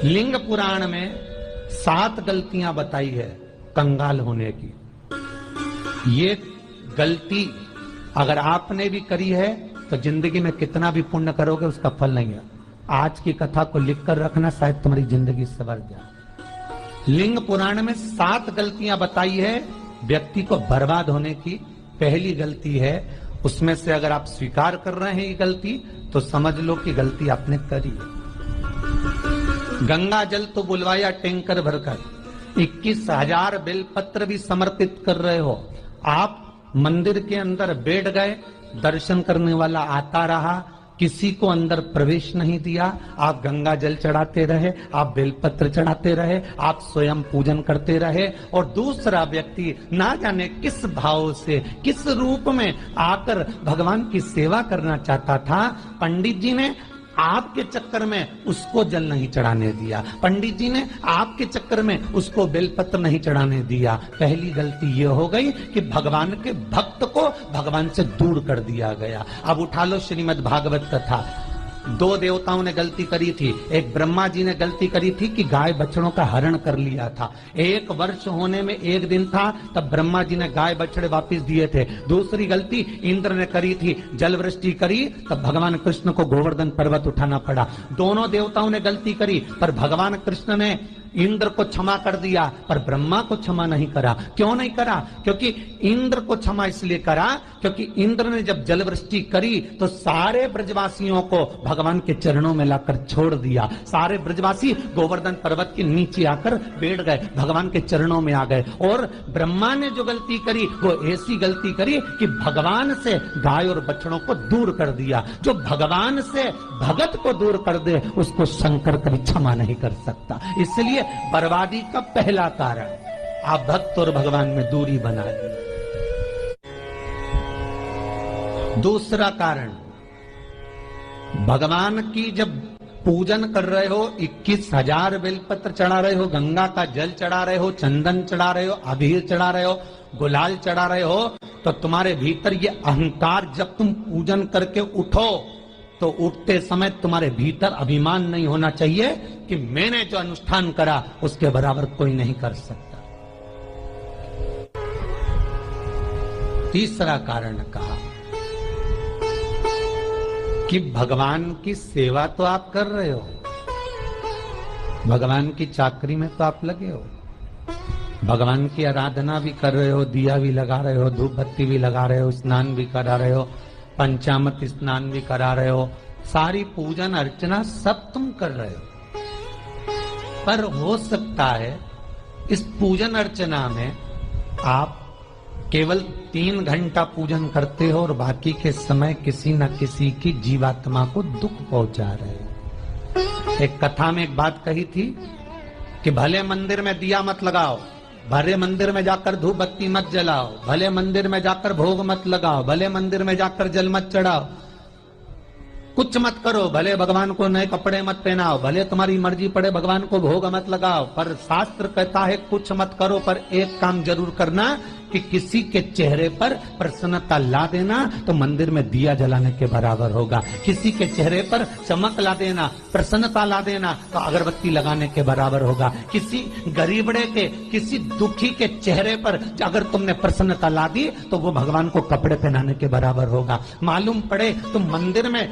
लिंग पुराण में 7 गलतियां बताई है कंगाल होने की। ये गलती अगर आपने भी करी है तो जिंदगी में कितना भी पुण्य करोगे उसका फल नहीं है। आज की कथा को लिखकर रखना, शायद तुम्हारी जिंदगी सवर जाए। लिंग पुराण में 7 गलतियां बताई है व्यक्ति को बर्बाद होने की। पहली गलती है, उसमें से अगर आप स्वीकार कर रहे हैं ये गलती तो समझ लो कि गलती आपने करी है। गंगा जल तो बुलवाया टैंकर भरकर, 21,000 बेलपत्र भी समर्पित कर रहे हो। आप मंदिर के अंदर बैठ गए, दर्शन करने वाला आता रहा, किसी को अंदर प्रवेश नहीं दिया। आप गंगा जल चढ़ाते रहे, आप बेलपत्र चढ़ाते रहे, आप स्वयं पूजन करते रहे, और दूसरा व्यक्ति ना जाने किस भाव से, किस रूप में आकर भगवान की सेवा करना चाहता था। पंडित जी ने आपके चक्कर में उसको जल नहीं चढ़ाने दिया, पंडित जी ने आपके चक्कर में उसको बेलपत्र नहीं चढ़ाने दिया। पहली गलती ये हो गई कि भगवान के भक्त को भगवान से दूर कर दिया गया। अब उठा लो श्रीमद् भागवत कथा। 2 देवताओं ने गलती करी थी। एक ब्रह्मा जी ने गलती करी थी कि गाय बछड़ों का हरण कर लिया था। 1 वर्ष होने में 1 दिन था तब ब्रह्मा जी ने गाय बछड़े वापस दिए थे। दूसरी गलती इंद्र ने करी थी, जल वृष्टि करी तब भगवान कृष्ण को गोवर्धन पर्वत उठाना पड़ा। दोनों देवताओं ने गलती करी पर भगवान कृष्ण ने इंद्र को क्षमा कर दिया पर ब्रह्मा को क्षमा नहीं करा। क्यों नहीं करा? क्योंकि इंद्र को क्षमा इसलिए करा क्योंकि इंद्र ने जब जलवृष्टि करी तो सारे ब्रजवासियों को भगवान के चरणों में लाकर छोड़ दिया। सारे ब्रजवासी गोवर्धन पर्वत के नीचे आकर बैठ गए, भगवान के चरणों में आ गए। और ब्रह्मा ने जो गलती करी वो ऐसी गलती करी कि भगवान से गाय और बछड़ों को दूर कर दिया। जो भगवान से भगत को दूर कर दे उसको शंकर कभी क्षमा नहीं कर सकता। इसलिए बर्बादी का पहला कारण आप भक्त और भगवान में दूरी बना ली। दूसरा कारण, भगवान की जब पूजन कर रहे हो, 21,000 बेलपत्र चढ़ा रहे हो, गंगा का जल चढ़ा रहे हो, चंदन चढ़ा रहे हो, अबीर चढ़ा रहे हो, गुलाल चढ़ा रहे हो, तो तुम्हारे भीतर ये अहंकार, जब तुम पूजन करके उठो तो उठते समय तुम्हारे भीतर अभिमान नहीं होना चाहिए कि मैंने जो अनुष्ठान करा उसके बराबर कोई नहीं कर सकता। तीसरा कारण कहा कि भगवान की सेवा तो आप कर रहे हो, भगवान की चाकरी में तो आप लगे हो, भगवान की आराधना भी कर रहे हो, दिया भी लगा रहे हो, धूप बत्ती भी लगा रहे हो, स्नान भी करा रहे हो, पंचामृत स्नान भी करा रहे हो, सारी पूजन अर्चना सब तुम कर रहे हो। पर हो सकता है इस पूजन अर्चना में आप केवल 3 घंटा पूजन करते हो और बाकी के समय किसी न किसी की जीवात्मा को दुख पहुंचा रहे हो। एक कथा में एक बात कही थी कि भले मंदिर में दिया मत लगाओ, भले मंदिर में जाकर धूप बत्ती मत जलाओ, भले मंदिर में जाकर भोग मत लगाओ, भले मंदिर में जाकर जल मत चढ़ाओ, कुछ मत करो, भले भगवान को नए कपड़े मत पहनाओ, भले तुम्हारी मर्जी पड़े भगवान को भोग मत लगाओ, पर शास्त्र कहता है कुछ मत करो, पर एक काम जरूर करना कि किसी के चेहरे पर प्रसन्नता ला देना तो मंदिर में दिया जलाने के बराबर होगा। किसी के चेहरे पर चमक ला देना, प्रसन्नता ला देना तो अगरबत्ती लगाने के बराबर होगा। किसी गरीबड़े के, किसी दुखी के चेहरे पर अगर तुमने प्रसन्नता ला दी तो वो भगवान को कपड़े पहनाने के बराबर होगा। मालूम पड़े तुम मंदिर में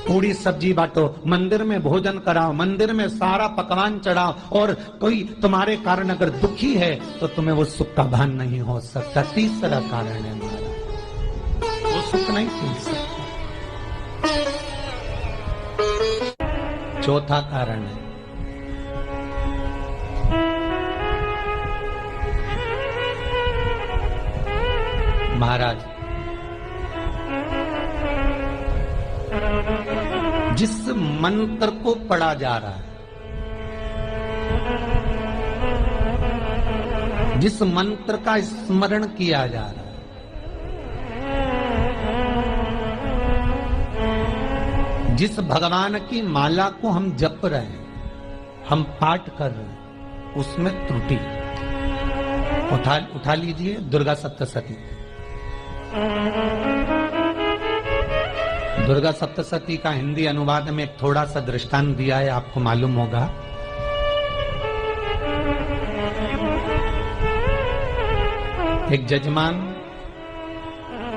पूरी सब्जी बांटो, मंदिर में भोजन कराओ, मंदिर में सारा पकवान चढ़ाओ, और कोई तुम्हारे कारण अगर दुखी है तो तुम्हें वो सुख का भान नहीं हो सकता। तीसरा कारण है हमारा, वो सुख नहीं मिल सकता। चौथा कारण है महाराज, जिस मंत्र को पढ़ा जा रहा है, जिस मंत्र का स्मरण किया जा रहा है, जिस भगवान की माला को हम जप रहे हैं, हम पाठ कर रहे हैं, उसमें त्रुटि। उठा लीजिए दुर्गा सप्तशती। दुर्गा सप्तशती का हिंदी अनुवाद में एक थोड़ा सा दृष्टांत दिया है, आपको मालूम होगा। एक जजमान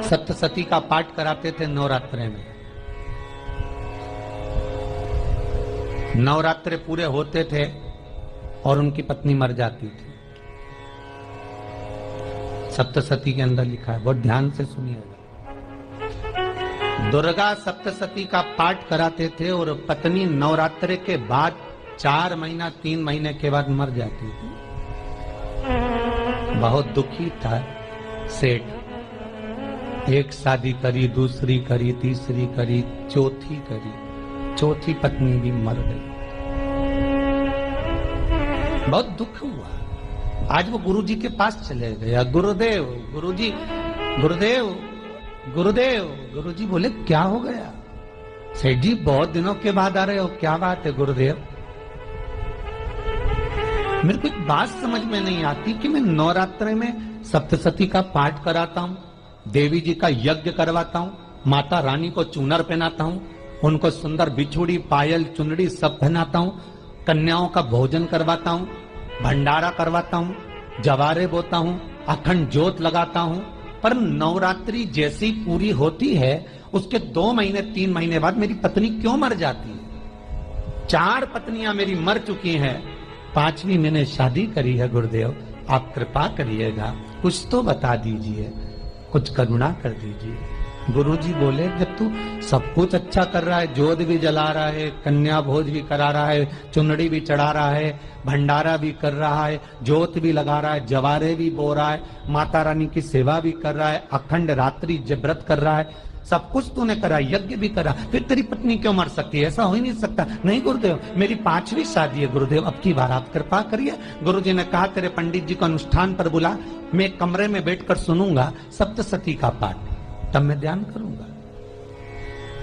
सप्तशती का पाठ कराते थे नवरात्रे में। नवरात्रे पूरे होते थे और उनकी पत्नी मर जाती थी। सप्तशती के अंदर लिखा है, बहुत ध्यान से सुनिएगा। दुर्गा सप्तशती का पाठ कराते थे और पत्नी नवरात्रे के बाद 4 महीना 3 महीने के बाद मर जाती थी। बहुत दुखी था सेठ। एक शादी करी, दूसरी करी, तीसरी करी, चौथी करी, चौथी पत्नी भी मर गई। बहुत दुख हुआ। आज वो गुरुजी के पास चले गए। गुरुदेव, गुरुजी, गुरुदेव, गुरुदेव। गुरुजी बोले क्या हो गया? सेठ जी बहुत दिनों के बाद आ रहे हो, क्या बात है गुरुदेव? मेरे को एक बात समझ में नहीं आती कि मैं नवरात्रे में सप्तशती का पाठ कराता हूँ, देवी जी का यज्ञ करवाता हूँ, माता रानी को चूनर पहनाता हूँ, उनको सुंदर बिछुड़ी, पायल, चुनड़ी सब पहनाता हूँ, कन्याओं का भोजन करवाता हूँ, भंडारा करवाता हूँ, जवारे बोता हूँ, अखंड ज्योत लगाता हूँ, पर नवरात्रि जैसी पूरी होती है उसके 2 महीने 3 महीने बाद मेरी पत्नी क्यों मर जाती है? 4 पत्नियां मेरी मर चुकी हैं, 5वीं मैंने शादी करी है। गुरुदेव आप कृपा करिएगा, कुछ तो बता दीजिए, कुछ करुणा कर दीजिए। गुरुजी बोले जब तू सब कुछ अच्छा कर रहा है, जोत भी जला रहा है, कन्या भोज भी करा रहा है, चुनड़ी भी चढ़ा रहा है, भंडारा भी कर रहा है, जोत भी लगा रहा है, जवारे भी बो रहा है, माता रानी की सेवा भी कर रहा है, अखंड रात्रि व्रत कर रहा है, सब कुछ तूने करा, यज्ञ भी करा, फिर तेरी पत्नी क्यों मर सकती है? ऐसा हो ही नहीं सकता। नहीं गुरुदेव, मेरी 5वीं शादी है गुरुदेव, अब की बार आप कृपा करिए। गुरुजी ने कहा तेरे पंडित जी को अनुष्ठान पर बुला, मैं कमरे में बैठकर सुनूंगा सप्तशती का पाठ, तब मैं ध्यान करूंगा।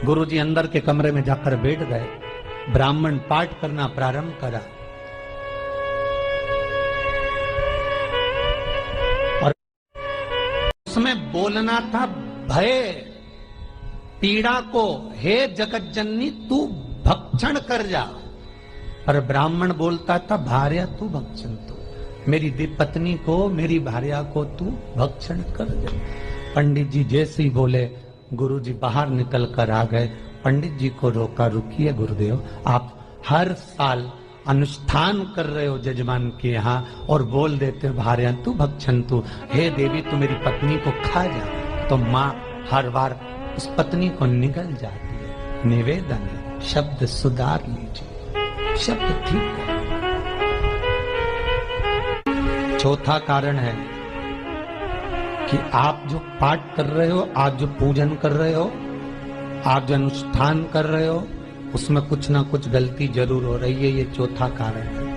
गुरुजी अंदर के कमरे में जाकर बैठ गए, ब्राह्मण पाठ करना प्रारंभ करा और उसमें बोलना था भय पीड़ा को, हे जगत जननी तू भक्षण कर जा। और ब्राह्मण बोलता था भार्या तू भक्षण, तू मेरी पत्नी को, मेरी भार्या को तू भक्षण कर दे। पंडित जी जैसे ही बोले गुरुजी बाहर निकल कर आ गए। पंडित जी को रोका, रुकिए गुरुदेव, आप हर साल अनुष्ठान कर रहे हो जजमान के यहाँ और बोल देते हो भार्या तू भक्षण, तू हे देवी तू मेरी पत्नी को खा जा, तो माँ हर बार उस पत्नी को निगल जाती है। निवेदन है, शब्द सुधार लीजिए, शब्द ठीक है। चौथा कारण है कि आप जो पाठ कर रहे हो, आप जो पूजन कर रहे हो, आप जो अनुष्ठान कर रहे हो, उसमें कुछ ना कुछ गलती जरूर हो रही है। ये चौथा कारण है।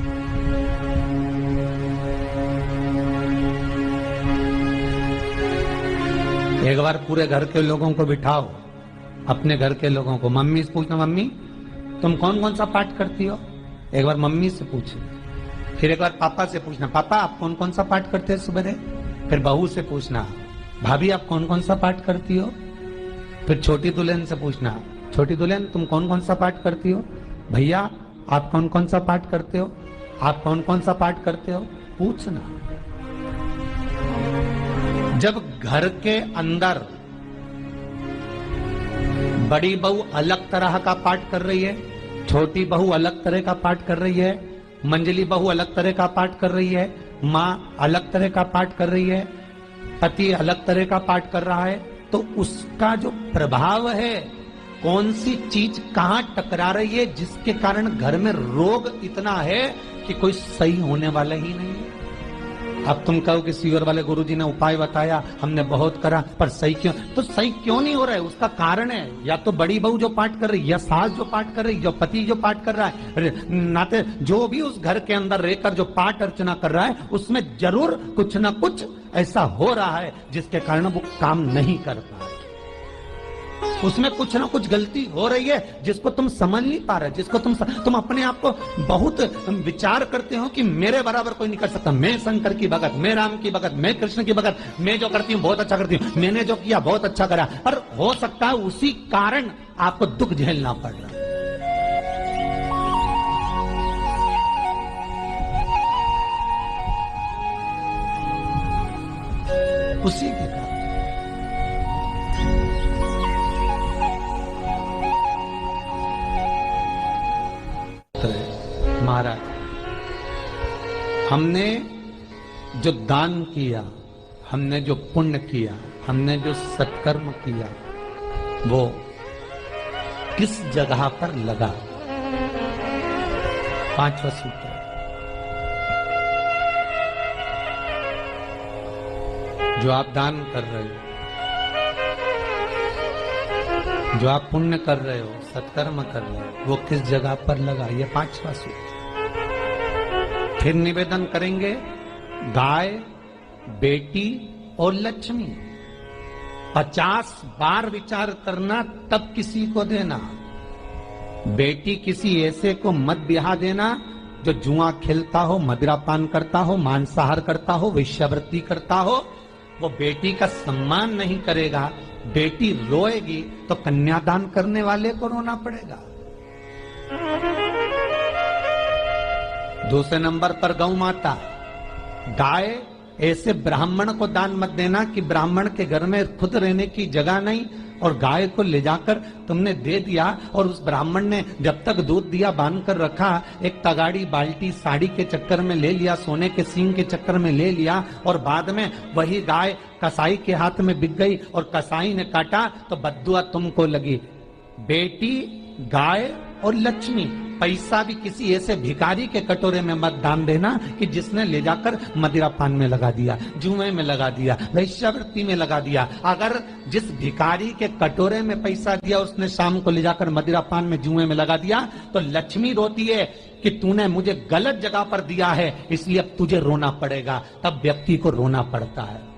एक बार पूरे घर के लोगों को बिठाओ, अपने घर के लोगों को, मम्मी से पूछना मम्मी तुम कौन कौन सा पाठ करती हो? एक बार मम्मी से पूछे, फिर एक बार पापा से पूछना पापा आप कौन कौन सा पाठ करते हैं सुबह? फिर बहू से पूछना भाभी आप कौन कौन सा पाठ करती हो? फिर छोटी दुल्हन से पूछना छोटी दुल्हन तुम कौन कौन सा पाठ करती हो? भैया आप कौन कौन सा पाठ करते हो? आप कौन कौन सा पाठ करते हो? पूछना। जब घर के अंदर बड़ी बहू अलग तरह का पाठ कर रही है, छोटी बहू अलग तरह का पाठ कर रही है, मंजली बहू अलग तरह का पाठ कर रही है, माँ अलग तरह का पाठ कर रही है, पति अलग तरह का पाठ कर रहा है, तो उसका जो प्रभाव है, कौन सी चीज कहाँ टकरा रही है जिसके कारण घर में रोग इतना है कि कोई सही होने वाला ही नहीं है। अब तुम कहो कि सीवर वाले गुरुजी ने उपाय बताया, हमने बहुत करा, पर सही क्यों? तो सही क्यों नहीं हो रहा है? उसका कारण है या तो बड़ी बहू जो पाठ कर रही, या सास जो पाठ कर रही, या पति जो पाठ कर रहा है, नाते जो भी उस घर के अंदर रहकर जो पाठ अर्चना कर रहा है, उसमें जरूर कुछ ना कुछ ऐसा हो रहा है जिसके कारण वो काम नहीं कर पा रहा। उसमें कुछ ना कुछ गलती हो रही है जिसको तुम समझ नहीं पा रहे, जिसको तुम अपने आप को बहुत विचार करते हो कि मेरे बराबर कोई नहीं कर सकता, मैं शंकर की भगत, मैं राम की भगत, मैं कृष्ण की भगत, मैं जो करती हूँ बहुत अच्छा करती हूँ, मैंने जो किया बहुत अच्छा करा। पर हो सकता है उसी कारण आपको दुख झेलना पड़ रहा है। उसी के कारण महाराज, हमने जो दान किया, हमने जो पुण्य किया, हमने जो सत्कर्म किया, वो किस जगह पर लगा? पांचवा सूत्र, जो आप दान कर रहे हो, जो आप पुण्य कर रहे हो, सत्कर्म कर रहे हो, वो किस जगह पर लगा? ये पांचवा सूत्र। फिर निवेदन करेंगे, गाय, बेटी और लक्ष्मी 50 बार विचार करना, तब किसी को देना। बेटी किसी ऐसे को मत ब्याह देना जो जुआ खेलता हो, मदिरापान करता हो, मांसाहार करता हो, वेश्यावृत्ति करता हो। वो बेटी का सम्मान नहीं करेगा। बेटी रोएगी तो कन्यादान करने वाले को रोना पड़ेगा। दूसरे नंबर पर गौ माता। गाय ऐसे ब्राह्मण को दान मत देना कि ब्राह्मण के घर में खुद रहने की जगह नहीं और गाय को ले जाकर तुमने दे दिया और उस ब्राह्मण ने जब तक दूध दिया बांध कर रखा, एक तगाड़ी बाल्टी साड़ी के चक्कर में ले लिया, सोने के सींग के चक्कर में ले लिया और बाद में वही गाय कसाई के हाथ में बिक गई और कसाई ने काटा तो बद्दुआ तुमको लगी। बेटी, गाय और लक्ष्मी, पैसा भी किसी ऐसे भिखारी के कटोरे में मत दान देना कि जिसने ले जाकर मदिरापान में लगा दिया, जुए में लगा दिया, वेश्यावृत्ति में लगा दिया। अगर जिस भिखारी के कटोरे में पैसा दिया उसने शाम को ले जाकर मदिरापान में, जुए में लगा दिया, तो लक्ष्मी रोती है कि तूने मुझे गलत जगह पर दिया है, इसलिए अब तुझे रोना पड़ेगा। तब व्यक्ति को रोना पड़ता है।